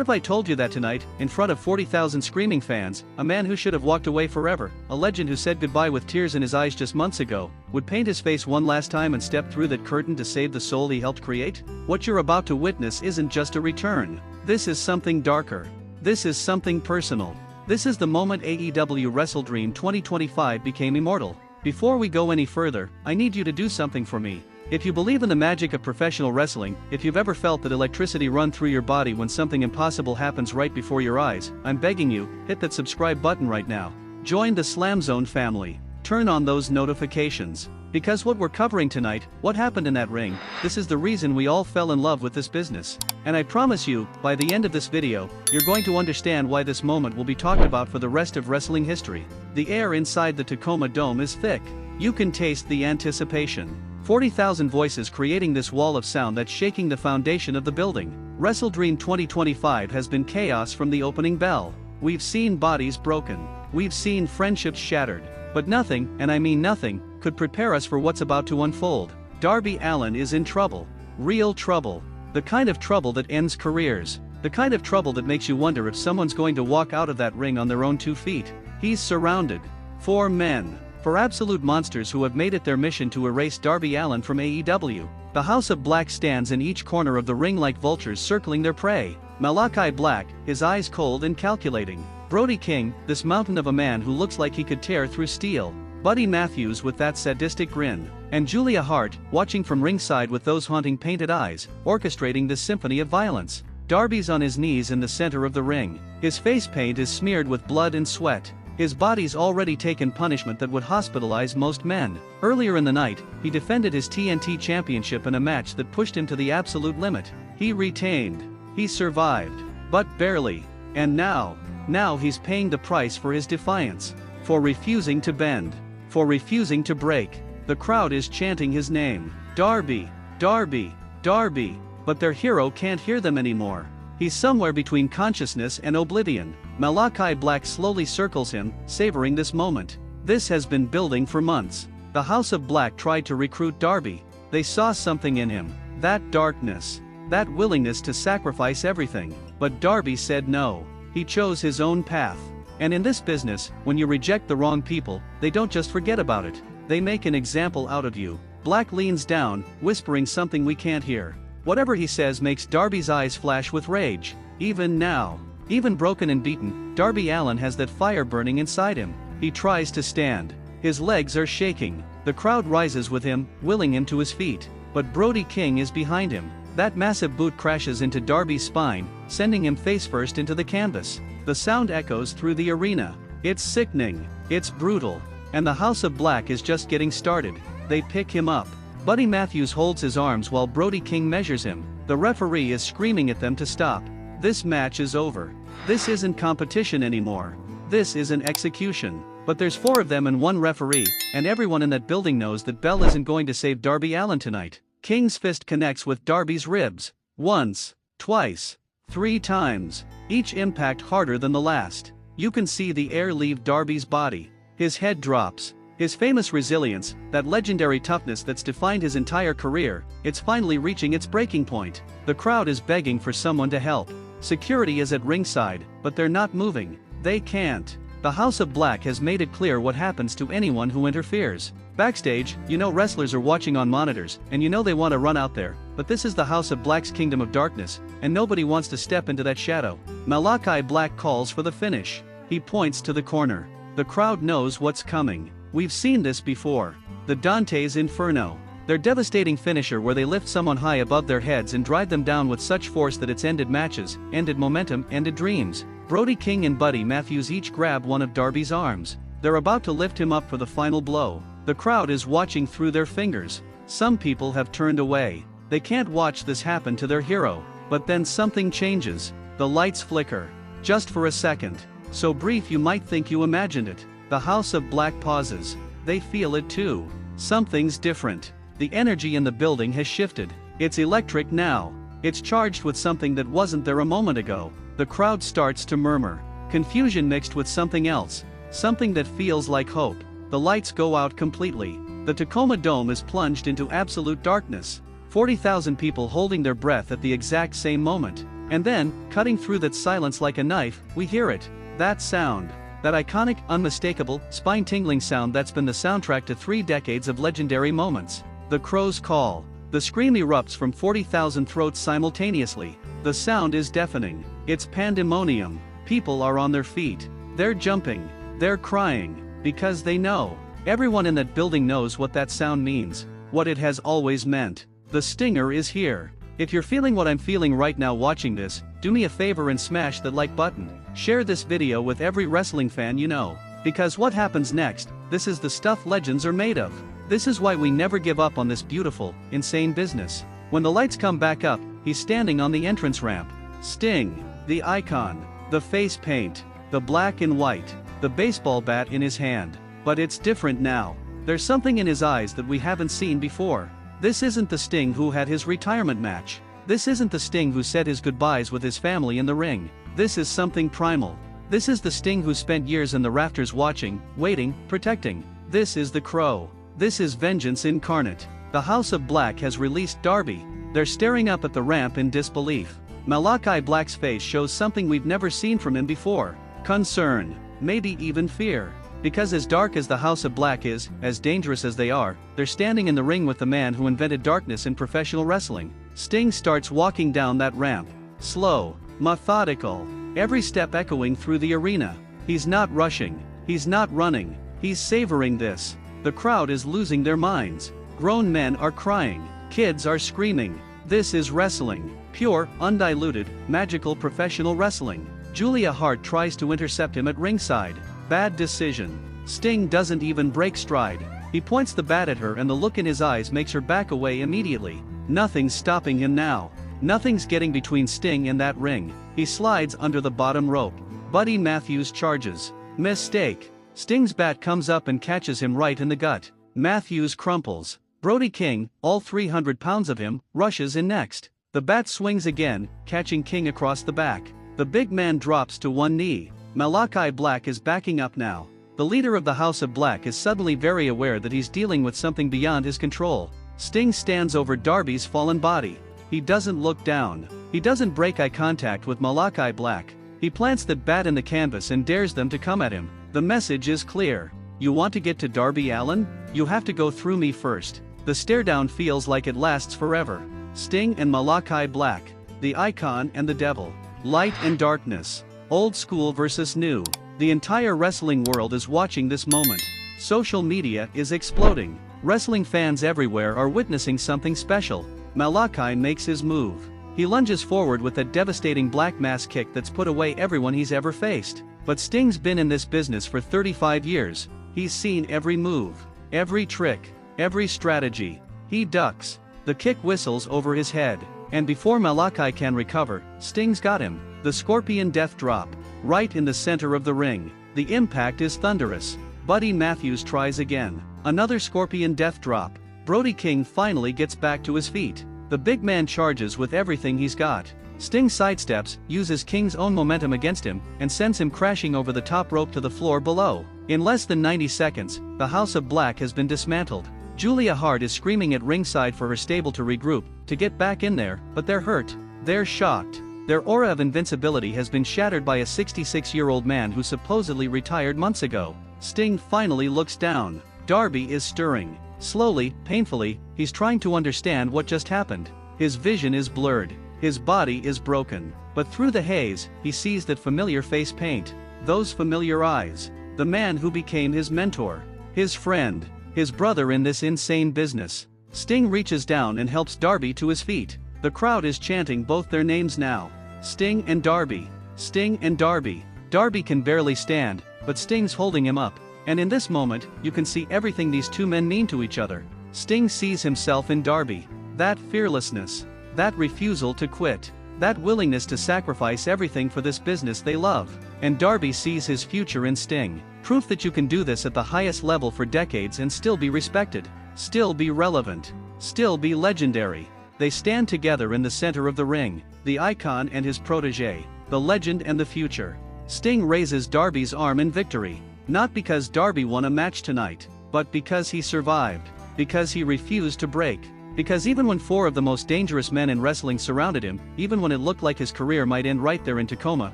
if I told you that tonight, in front of 40,000 screaming fans, a man who should have walked away forever, a legend who said goodbye with tears in his eyes just months ago, would paint his face one last time and step through that curtain to save the soul he helped create? What you're about to witness isn't just a return. This is something darker. This is something personal. This is the moment AEW Wrestledream 2025 became immortal. Before we go any further, I need you to do something for me. If you believe in the magic of professional wrestling, if you've ever felt that electricity run through your body when something impossible happens right before your eyes, I'm begging you, hit that subscribe button right now. Join the SLAMZONE family. Turn on those notifications. Because what we're covering tonight, what happened in that ring, this is the reason we all fell in love with this business. And I promise you, by the end of this video, you're going to understand why this moment will be talked about for the rest of wrestling history. The air inside the Tacoma Dome is thick. You can taste the anticipation. 40,000 voices creating this wall of sound that's shaking the foundation of the building. Wrestledream 2025 has been chaos from the opening bell. We've seen bodies broken. We've seen friendships shattered. But nothing, and I mean nothing, could prepare us for what's about to unfold. Darby Allin is in trouble. Real trouble. The kind of trouble that ends careers. The kind of trouble that makes you wonder if someone's going to walk out of that ring on their own 2 feet. He's surrounded. 4 men. 4 absolute monsters who have made it their mission to erase Darby Allin from AEW. The House of Black stands in each corner of the ring like vultures circling their prey. Malachi Black, his eyes cold and calculating. Brody King, this mountain of a man who looks like he could tear through steel. Buddy Matthews with that sadistic grin. And Julia Hart, watching from ringside with those haunting painted eyes, orchestrating this symphony of violence. Darby's on his knees in the center of the ring. His face paint is smeared with blood and sweat. His body's already taken punishment that would hospitalize most men. Earlier in the night, he defended his TNT championship in a match that pushed him to the absolute limit. He retained. He survived. But barely. And now he's paying the price for his defiance. For refusing to bend. For refusing to break. The crowd is chanting his name. Darby, Darby, Darby. But their hero can't hear them anymore. He's somewhere between consciousness and oblivion. Malachi Black slowly circles him, savoring this moment. This has been building for months. The House of Black tried to recruit Darby. They saw something in him. That darkness. That willingness to sacrifice everything. But Darby said no. He chose his own path. And in this business, when you reject the wrong people, they don't just forget about it. They make an example out of you. Black leans down, whispering something we can't hear. Whatever he says makes Darby's eyes flash with rage. Even now. Even broken and beaten, Darby Allin has that fire burning inside him. He tries to stand. His legs are shaking. The crowd rises with him, willing him to his feet. But Brody King is behind him. That massive boot crashes into Darby's spine, sending him face first into the canvas. The sound echoes through the arena. It's sickening. It's brutal. And the House of Black is just getting started. They pick him up. Buddy Matthews holds his arms while Brody King measures him. The referee is screaming at them to stop. This match is over. This isn't competition anymore. This is an execution. But there's 4 of them and 1 referee, and everyone in that building knows that Bell isn't going to save Darby Allin tonight. King's fist connects with Darby's ribs. Once, twice, 3 times. Each impact harder than the last. You can see the air leave Darby's body. His head drops. His famous resilience, that legendary toughness that's defined his entire career, it's finally reaching its breaking point. The crowd is begging for someone to help. Security is at ringside, but they're not moving. They can't. The House of Black has made it clear what happens to anyone who interferes. Backstage, you know wrestlers are watching on monitors, and you know they want to run out there, but this is the House of Black's kingdom of darkness, and nobody wants to step into that shadow. Malachi Black calls for the finish. He points to the corner. The crowd knows what's coming. We've seen this before. The Dante's Inferno. Their devastating finisher where they lift someone high above their heads and drive them down with such force that it's ended matches, ended momentum, ended dreams. Brody King and Buddy Matthews each grab one of Darby's arms. They're about to lift him up for the final blow. The crowd is watching through their fingers. Some people have turned away. They can't watch this happen to their hero. But then something changes. The lights flicker. Just for a second. So brief you might think you imagined it. The House of Black pauses. They feel it too. Something's different. The energy in the building has shifted. It's electric now. It's charged with something that wasn't there a moment ago. The crowd starts to murmur. Confusion mixed with something else. Something that feels like hope. The lights go out completely. The Tacoma Dome is plunged into absolute darkness. 40,000 people holding their breath at the exact same moment. And then, cutting through that silence like a knife, we hear it. That sound. That iconic, unmistakable, spine-tingling sound that's been the soundtrack to 3 decades of legendary moments. The crow's call. The scream erupts from 40,000 throats simultaneously. The sound is deafening. It's pandemonium. People are on their feet. They're jumping. They're crying. Because they know. Everyone in that building knows what that sound means. What it has always meant. The stinger is here. If you're feeling what I'm feeling right now watching this, do me a favor and smash that like button. Share this video with every wrestling fan you know. Because what happens next, this is the stuff legends are made of. This is why we never give up on this beautiful, insane business. When the lights come back up, he's standing on the entrance ramp. Sting, the icon, the face paint, the black and white, the baseball bat in his hand. But it's different now. There's something in his eyes that we haven't seen before. This isn't the Sting who had his retirement match. This isn't the Sting who said his goodbyes with his family in the ring. This is something primal. This is the Sting who spent years in the rafters watching, waiting, protecting. This is the Crow. This is vengeance incarnate. The House of Black has released Darby. They're staring up at the ramp in disbelief. Malachi Black's face shows something we've never seen from him before. Concern. Maybe even fear. Because as dark as the House of Black is, as dangerous as they are, they're standing in the ring with the man who invented darkness in professional wrestling. Sting starts walking down that ramp. Slow, methodical, every step echoing through the arena. He's not rushing. He's not running. He's savoring this. The crowd is losing their minds. Grown men are crying. Kids are screaming. This is wrestling. Pure, undiluted, magical professional wrestling. Julia Hart tries to intercept him at ringside. Bad decision. Sting doesn't even break stride. He points the bat at her and the look in his eyes makes her back away immediately. Nothing's stopping him now. Nothing's getting between Sting and that ring. He slides under the bottom rope. Buddy Matthews charges. Mistake. Sting's bat comes up and catches him right in the gut. Matthews crumples. Brody King, all 300 pounds of him, rushes in next. The bat swings again, catching King across the back. The big man drops to one knee. Malachi Black is backing up now. The leader of the House of Black is suddenly very aware that he's dealing with something beyond his control. Sting stands over Darby's fallen body. He doesn't look down. He doesn't break eye contact with Malachi Black. He plants the bat in the canvas and dares them to come at him. The message is clear. You want to get to Darby Allin? You have to go through me first. The stare down feels like it lasts forever. Sting and Malachi Black. The icon and the devil. Light and darkness. Old school versus new. The entire wrestling world is watching this moment. Social media is exploding. Wrestling fans everywhere are witnessing something special. Malachi makes his move. He lunges forward with a devastating black mass kick that's put away everyone he's ever faced. But Sting's been in this business for 35 years. He's seen every move, every trick, every strategy. He ducks. The kick whistles over his head. And before Malachi can recover, Sting's got him. The Scorpion Death Drop. Right in the center of the ring. The impact is thunderous. Buddy Matthews tries again. Another Scorpion Death Drop. Brody King finally gets back to his feet. The big man charges with everything he's got. Sting sidesteps, uses King's own momentum against him, and sends him crashing over the top rope to the floor below. In less than 90 seconds, the House of Black has been dismantled. Julia Hart is screaming at ringside for her stable to regroup, to get back in there, but they're hurt. They're shocked. Their aura of invincibility has been shattered by a 66-year-old man who supposedly retired months ago. Sting finally looks down. Darby is stirring. Slowly, painfully, he's trying to understand what just happened. His vision is blurred. His body is broken. But through the haze, he sees that familiar face paint. Those familiar eyes. The man who became his mentor. His friend. His brother in this insane business. Sting reaches down and helps Darby to his feet. The crowd is chanting both their names now. Sting and Darby. Sting and Darby. Darby can barely stand, but Sting's holding him up. And in this moment, you can see everything these two men mean to each other. Sting sees himself in Darby. That fearlessness. That refusal to quit. That willingness to sacrifice everything for this business they love. And Darby sees his future in Sting. Proof that you can do this at the highest level for decades and still be respected. Still be relevant. Still be legendary. They stand together in the center of the ring, the icon and his protege, the legend and the future. Sting raises Darby's arm in victory. Not because Darby won a match tonight, but because he survived. Because he refused to break. Because even when 4 of the most dangerous men in wrestling surrounded him, even when it looked like his career might end right there in Tacoma,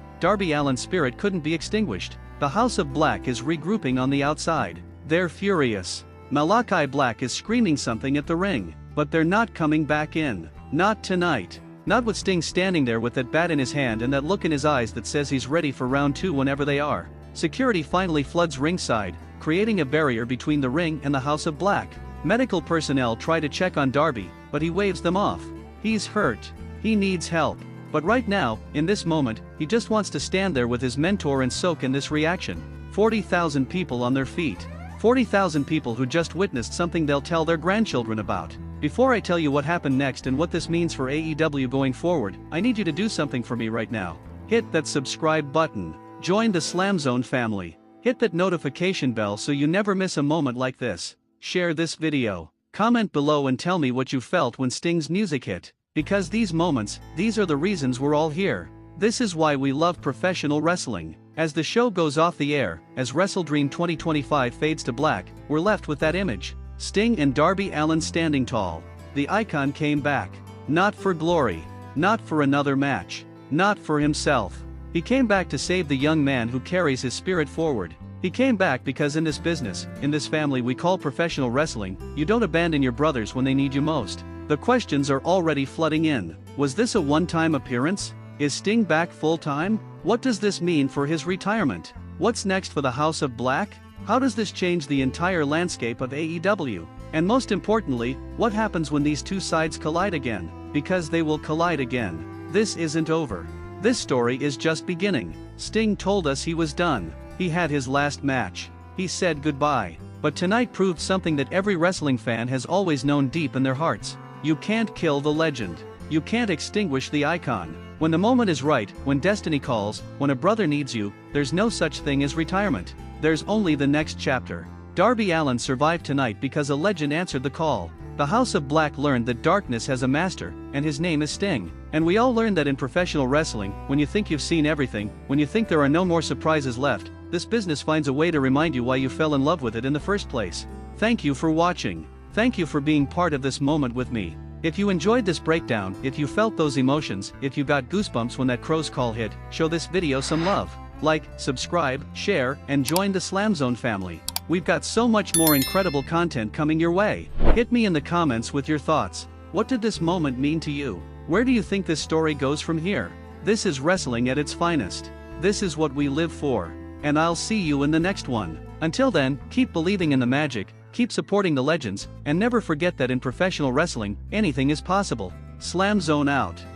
Darby Allin's spirit couldn't be extinguished. The House of Black is regrouping on the outside. They're furious. Malachi Black is screaming something at the ring, but they're not coming back in. Not tonight. Not with Sting standing there with that bat in his hand and that look in his eyes that says he's ready for round 2 whenever they are. Security finally floods ringside, creating a barrier between the ring and the House of Black. Medical personnel try to check on Darby, but he waves them off. He's hurt. He needs help. But right now, in this moment, he just wants to stand there with his mentor and soak in this reaction. 40,000 people on their feet. 40,000 people who just witnessed something they'll tell their grandchildren about. Before I tell you what happened next and what this means for AEW going forward, I need you to do something for me right now. Hit that subscribe button. Join the SLAMZONE family. Hit that notification bell so you never miss a moment like this. Share this video. Comment below and tell me what you felt when Sting's music hit. Because these moments, these are the reasons we're all here. This is why we love professional wrestling. As the show goes off the air, as Wrestledream 2025 fades to black, we're left with that image. Sting and Darby Allin standing tall. The icon came back. Not for glory. Not for another match. Not for himself. He came back to save the young man who carries his spirit forward. He came back because in this business, in this family we call professional wrestling, you don't abandon your brothers when they need you most. The questions are already flooding in. Was this a one-time appearance? Is Sting back full-time? What does this mean for his retirement? What's next for the House of Black? How does this change the entire landscape of AEW? And most importantly, what happens when these two sides collide again? Because they will collide again. This isn't over. This story is just beginning. Sting told us he was done. He had his last match. He said goodbye. But tonight proved something that every wrestling fan has always known deep in their hearts. You can't kill the legend. You can't extinguish the icon. When the moment is right, when destiny calls, when a brother needs you, there's no such thing as retirement. There's only the next chapter. Darby Allin survived tonight because a legend answered the call. The House of Black learned that darkness has a master, and his name is Sting. And we all learned that in professional wrestling, when you think you've seen everything, when you think there are no more surprises left, this business finds a way to remind you why you fell in love with it in the first place. Thank you for watching. Thank you for being part of this moment with me. If you enjoyed this breakdown, if you felt those emotions, if you got goosebumps when that crow's call hit, show this video some love. Like, subscribe, share, and join the SLAMZONE family. We've got so much more incredible content coming your way. Hit me in the comments with your thoughts. What did this moment mean to you? Where do you think this story goes from here? This is wrestling at its finest. This is what we live for. And I'll see you in the next one. Until then, keep believing in the magic, keep supporting the legends, and never forget that in professional wrestling, anything is possible. SLAMZONE out.